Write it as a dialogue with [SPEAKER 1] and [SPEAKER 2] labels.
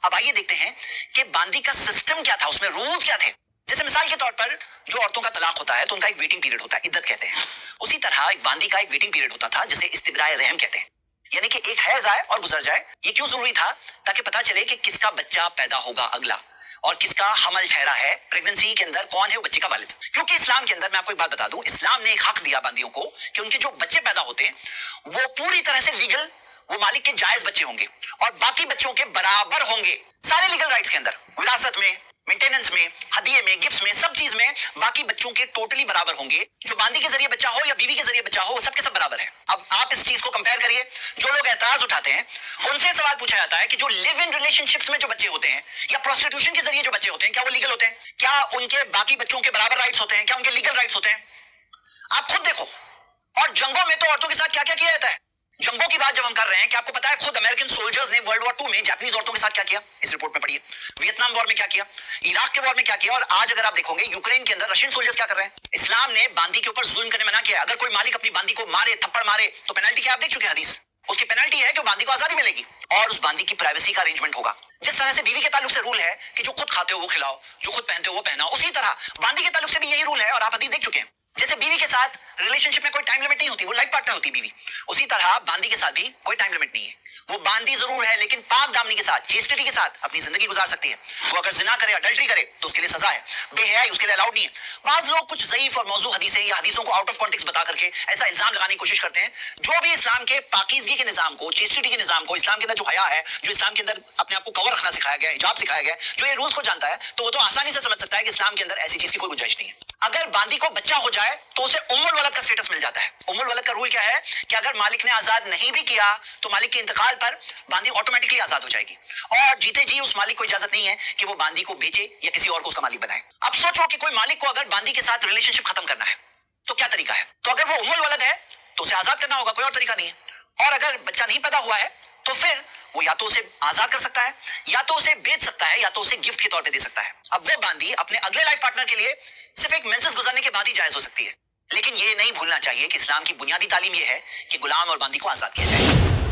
[SPEAKER 1] اب آئیے دیکھتے ہیں کہ باندی کا سسٹم کیا تھا، اس میں رولز کیا تھے. جیسے مثال کے طور پر جو عورتوں کا طلاق ہوتا ہے تو ان کا ایک ویٹنگ پیریڈ ہوتا ہے، عدت کہتے ہیں. اسی طرح ایک باندی کا ایک ویٹنگ پیریڈ ہوتا تھا جسے استبراء رحم کہتے ہیں. یعنی کہ ایک حیض آئے اور گزر جائے. یہ کیوں ضروری تھا؟ تاکہ پتا چلے کہ کس کا بچہ پیدا ہوگا اگلا، اور کس کا حمل ٹھہرا ہے، پریگننسی کے اندر کون ہے وہ بچے کا والد. کیونکہ اسلام کے اندر میں آپ کو ایک بات بتا دوں، اسلام نے ایک حق دیا باندیوں کو کہ ان کے جو بچے پیدا ہوتے ہیں وہ پوری طرح سے لیگل، وہ مالک کے جائز بچے ہوں گے اور باقی بچوں کے برابر ہوں گے سارے لیگل رائٹس کے اندر، وراثت میں، مینٹیننس میں، ہدیے میں، گفٹس میں، سب چیز میں باقی بچوں کے ٹوٹلی برابر ہوں گے. جو باندی کے ذریعے بچہ ہو یا بیوی کے ذریعے بچہ ہو، وہ سب کے سب برابر ہیں. اب آپ اس چیز کو کمپیئر کریے. جو لوگ اعتراض اٹھاتے ہیں ان سے سوال پوچھا جاتا ہے کہ جو لیو ان ریلیشن شپس میں جو بچے ہوتے ہیں یا پروسٹیٹیوشن کے ذریعے جو بچے ہوتے ہیں، کیا وہ لیگل ہوتے ہیں؟ کیا ان کے باقی بچوں کے برابر رائٹس ہوتے ہیں؟ کیا ان کے لیگل رائٹس ہوتے ہیں؟ آپ خود دیکھو. اور جنگوں میں تو عورتوں کے ساتھ کیا کیا کیا جاتا ہے. جنگوں کی بات جب ہم کر رہے ہیں، کہ آپ کو پتا ہے خود امریکن سولجرز نے ورلڈ وار 2 میں جاپنیز عورتوں کے ساتھ کیا کیا، اس رپورٹ میں پڑھیے. ویتنام وار میں کیا کیا، عراق کے وار میں کیا کیا، اور آج اگر آپ دیکھو گے یوکرین کے اندر رشین سولجرز کیا کر رہے ہیں. اسلام نے باندی کے اوپر ظلم کرنے منع کیا. اگر کوئی مالک اپنی باندی کو مارے، تھپڑ مارے، تو پینلٹی کیا آپ دیکھ چکے ہیں حدیث. اس کی پینلٹی ہے کہ باندی کو آزادی ملے گی اور اس باندی کی پرائیویسی کا ارینجمنٹ ہوگا. جس طرح سے بیوی کے تعلق سے رول ہے کہ جو خود کھاتے ہو وہ کھلاؤ، جو خود پہنتے ہو وہ پہناؤ، اسی طرح باندی کے تعلق سے بھی یہی رول ہے. اور آپ حدیث دیکھ چکے ہیں. جیسے بیوی کے ساتھ ریلیشن شپ میں کوئی ٹائم لمٹ نہیں ہوتی، وہ لائف پارٹنر ہوتی بیوی، اسی طرح باندی کے ساتھ بھی کوئی ٹائم لمٹ نہیں ہے. وہ باندی ضرور ہے لیکن پاک دامنی کے ساتھ، چیسٹی کے ساتھ اپنی زندگی گزار سکتی ہے. وہ اگر زنا کرے، اڈلٹری کرے تو اس کے لیے سزا ہے. بے حیائی اس کے لیے الاؤڈ نہیں ہے. بعض لوگ کچھ ضعیف اور موضوع حدیثیں یا حدیثوں کو آؤٹ آف کانٹیکسٹ بتا کر کے ایسا الزام لگانے کی کوشش کرتے ہیں. جو بھی اسلام کے پاکیزگی کے نظام کو، چیسٹی کے نظام کو، اسلام کے اندر جو حیا ہے، جو اسلام کے اندر اپنے آپ کو کور رکھنا سکھایا گیا ہے، حجاب سکھایا گیا ہے، جو یہ رولز کو جانتا ہے، تو وہ تو آسانی سے سمجھ سکتا ہے کہ اسلام کے اندر ایسی چیز کی کوئی گنجائش نہیں ہے. اگر باندی کو بچہ ہو جائے تو اسے الولد کا سٹیٹس مل جاتا ہے. الولد کا رول کیا ہے کہ اگر مالک نے آزاد نہیں بھی کیا تو مالک کے انتقال پر باندی آٹومیٹکلی آزاد ہو جائے گی، اور جیتے جی اس مالک کو اجازت نہیں ہے کہ وہ باندی کو بیچے یا کسی اور کو اس کا مالک بنائے. اب سوچو کہ کوئی مالک کو اگر باندی کے ساتھ ریلیشن شپ ختم کرنا ہے تو کیا طریقہ ہے؟ تو اگر وہ الولد ہے تو اسے آزاد کرنا ہوگا، کوئی اور طریقہ نہیں ہے. اور اگر بچہ نہیں پیدا ہوا ہے تو پھر وہ یا تو اسے آزاد کر سکتا ہے، یا تو اسے بیچ سکتا ہے، یا تو اسے گفٹ کے طور پہ دے سکتا ہے. اب وہ باندی اپنے اگلے لائف پارٹنر کے لیے صرف ایک مینسز گزرنے کے بعد ہی جائز ہو سکتی ہے. لیکن یہ نہیں بھولنا چاہیے کہ اسلام کی بنیادی تعلیم یہ ہے کہ غلام اور باندی کو آزاد کیا جائے.